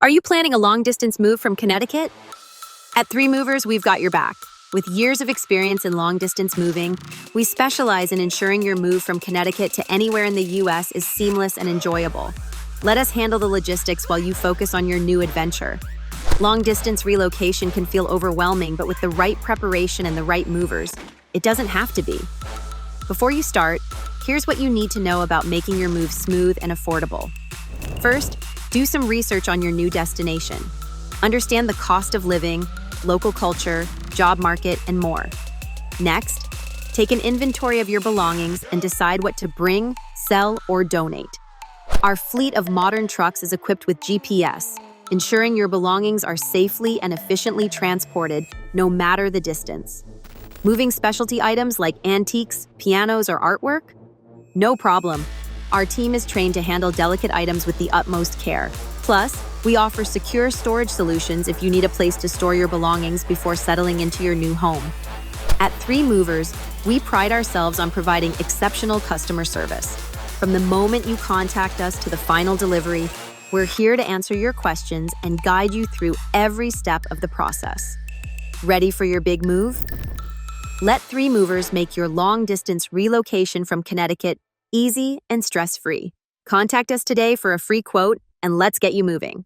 Are you planning a long-distance move from Connecticut? At Three Movers, we've got your back. With years of experience in long-distance moving, we specialize in ensuring your move from Connecticut to anywhere in the U.S. is seamless and enjoyable. Let us handle the logistics while you focus on your new adventure. Long-distance relocation can feel overwhelming, but with the right preparation and the right movers, it doesn't have to be. Before you start, here's what you need to know about making your move smooth and affordable. First, do some research on your new destination. Understand the cost of living, local culture, job market, and more. Next, take an inventory of your belongings and decide what to bring, sell, or donate. Our fleet of modern trucks is equipped with GPS, ensuring your belongings are safely and efficiently transported no matter the distance. Moving specialty items like antiques, pianos, or artwork? No problem. Our team is trained to handle delicate items with the utmost care. Plus, we offer secure storage solutions if you need a place to store your belongings before settling into your new home. At Three Movers, we pride ourselves on providing exceptional customer service. From the moment you contact us to the final delivery, we're here to answer your questions and guide you through every step of the process. Ready for your big move? Let Three Movers make your long-distance relocation from Connecticut easy and stress-free. Contact us today for a free quote, and let's get you moving.